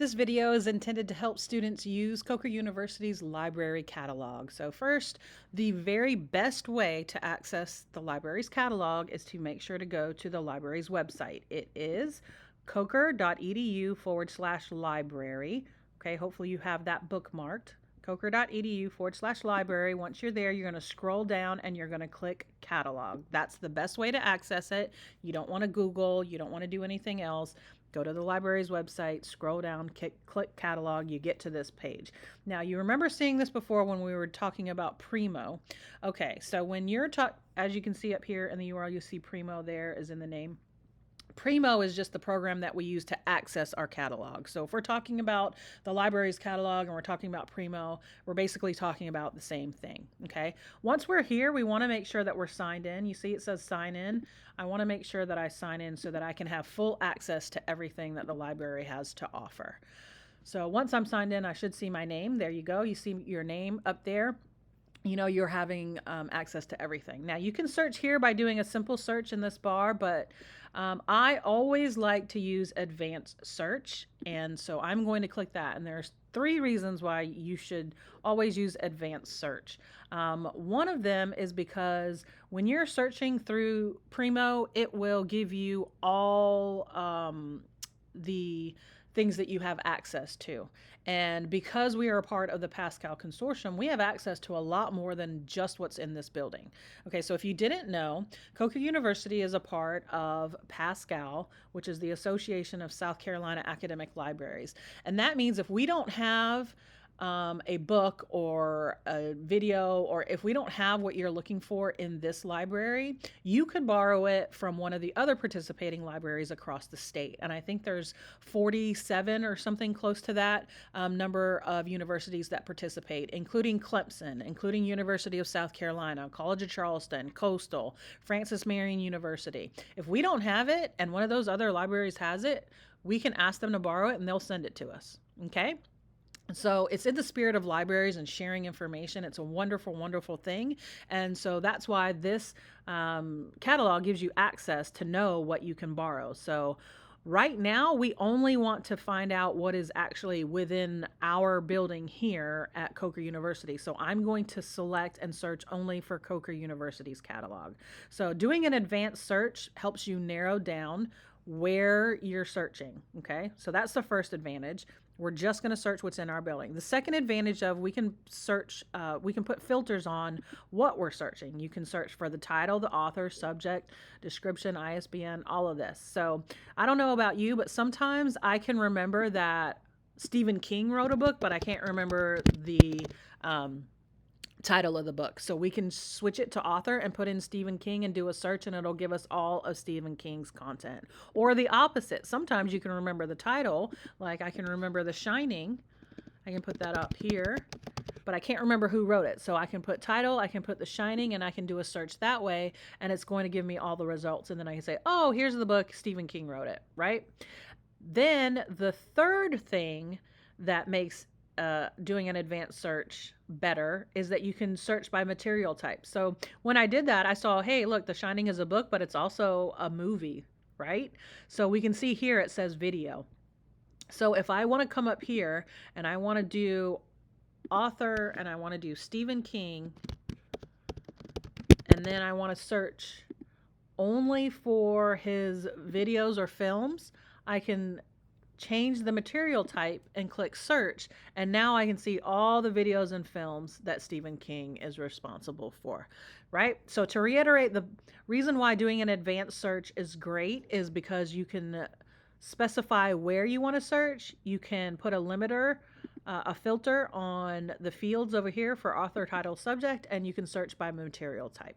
This video is intended to help students use Coker University's library catalog. So first, the very best way to access the library's catalog is to make sure to go to the library's website. It is coker.edu/library. Okay, hopefully you have that bookmarked. coker.edu/library. Once you're there, you're going to scroll down and you're going to click catalog. That's the best way to access it. You don't want to Google, you don't want to do anything else. Go to the library's website, scroll down, click catalog, you get to this page. Now, you remember seeing this before when we were talking about Primo. Okay, so when you're as you can see up here in the URL, you see Primo there is in the name. Primo is just the program that we use to access our catalog. So if we're talking about the library's catalog and we're talking about Primo, we're basically talking about the same thing, okay? Once we're here, we want to make sure that we're signed in. You see it says sign in. I want to make sure that I sign in so that I can have full access to everything that the library has to offer. So once I'm signed in, I should see my name. There you go. You see your name up there. You know you're having access to everything. Now you can search here by doing a simple search in this bar, but I always like to use advanced search, and so I'm going to click that. And there's 3 reasons why you should always use advanced search. One of them is because when you're searching through Primo, it will give you all the things that you have access to. And because we are a part of the Pascal Consortium, we have access to a lot more than just what's in this building. Okay, so if you didn't know, Coker University is a part of Pascal, which is the Association of South Carolina Academic Libraries. And that means if we don't have a book or a video, or if we don't have what you're looking for in this library, you could borrow it from one of the other participating libraries across the state. And I think there's 47 or something close to that number of universities that participate, including Clemson, including University of South Carolina, College of Charleston, Coastal, Francis Marion University. If we don't have it and one of those other libraries has it, we can ask them to borrow it and they'll send it to us. Okay? So it's in the spirit of libraries and sharing information. It's a wonderful, wonderful thing. And so that's why this catalog gives you access to know what you can borrow. So right now, we only want to find out what is actually within our building here at Coker University. So I'm going to select and search only for Coker University's catalog. So doing an advanced search helps you narrow down where you're searching. Okay, so that's the first advantage. We're just going to search what's in our building. The second advantage of we can search, we can put filters on what we're searching. You can search for the title, the author, subject, description, ISBN, all of this. So I don't know about you, but sometimes I can remember that Stephen King wrote a book, but I can't remember the title of the book. So we can switch it to author and put in Stephen King and do a search, and it'll give us all of Stephen King's content. Or the opposite. Sometimes you can remember the title, like I can remember The Shining. I can put that up here, but I can't remember who wrote it. So I can put title, I can put The Shining, and I can do a search that way, and it's going to give me all the results. And then I can say, oh, here's the book, Stephen King wrote it, right? Then the third thing that makes doing an advanced search better is that you can search by material type. So when I did that, I saw, hey, look, The Shining is a book, but it's also a movie, right? So we can see here it says video. So if I want to come up here and I want to do author and I want to do Stephen King, and then I want to search only for his videos or films, I can change the material type and click search, and now I can see all the videos and films that Stephen King is responsible for, right? So to reiterate, the reason why doing an advanced search is great is because you can specify where you want to search. You can put a limiter, a filter on the fields over here for author, title, subject, and you can search by material type.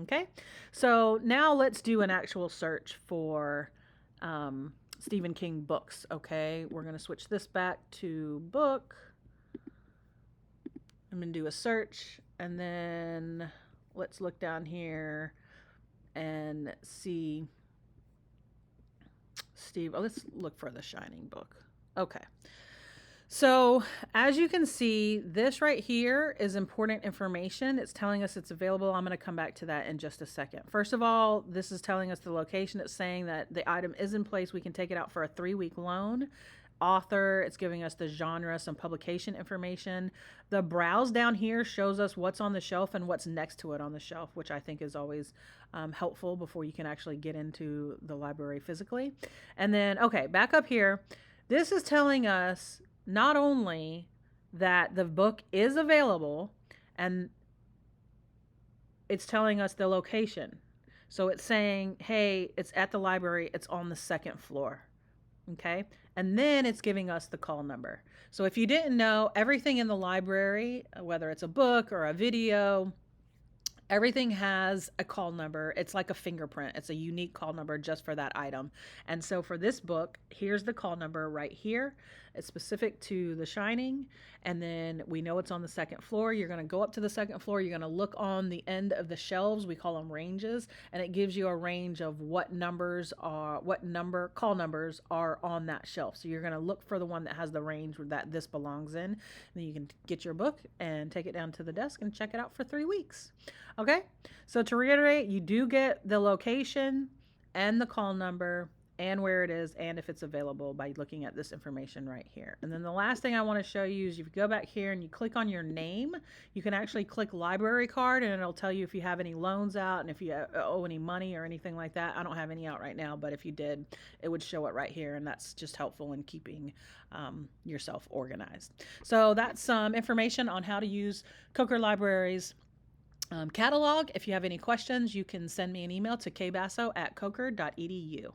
Okay, so now let's do an actual search for Stephen King books. Okay, we're going to switch this back to book. I'm going to do a search, and then let's look down here and see let's look for The Shining book. Okay. So as you can see, this right here is important information. It's telling us it's available. I'm going to come back to that in just a second. First of all, this is telling us the location. It's saying that the item is in place. We can take it out for a 3-week loan. author, it's giving us the genre, some publication information. The browse down here shows us what's on the shelf and what's next to it on the shelf, which I think is always helpful before you can actually get into the library physically. And then, okay, back up here, this is telling us not only that the book is available, and it's telling us the location. So it's saying, hey, it's at the library, it's on the second floor. Okay. And then it's giving us the call number. So if you didn't know, everything in the library, whether it's a book or a video, everything has a call number. It's like a fingerprint. It's a unique call number just for that item. And so for this book, here's the call number right here. It's specific to The Shining. And then we know it's on the second floor. You're going to go up to the second floor. You're going to look on the end of the shelves. We call them ranges. And it gives you a range of what call numbers are on that shelf. So you're going to look for the one that has the range that this belongs in. And then you can get your book and take it down to the desk and check it out for 3 weeks. Okay, so to reiterate, you do get the location and the call number and where it is and if it's available by looking at this information right here. And then the last thing I want to show you is if you go back here and you click on your name, you can actually click library card and it'll tell you if you have any loans out and if you owe any money or anything like that. I don't have any out right now, but if you did, it would show it right here, and that's just helpful in keeping yourself organized. So that's some information on how to use Coker Libraries catalog. If you have any questions, you can send me an email to kbasso@coker.edu.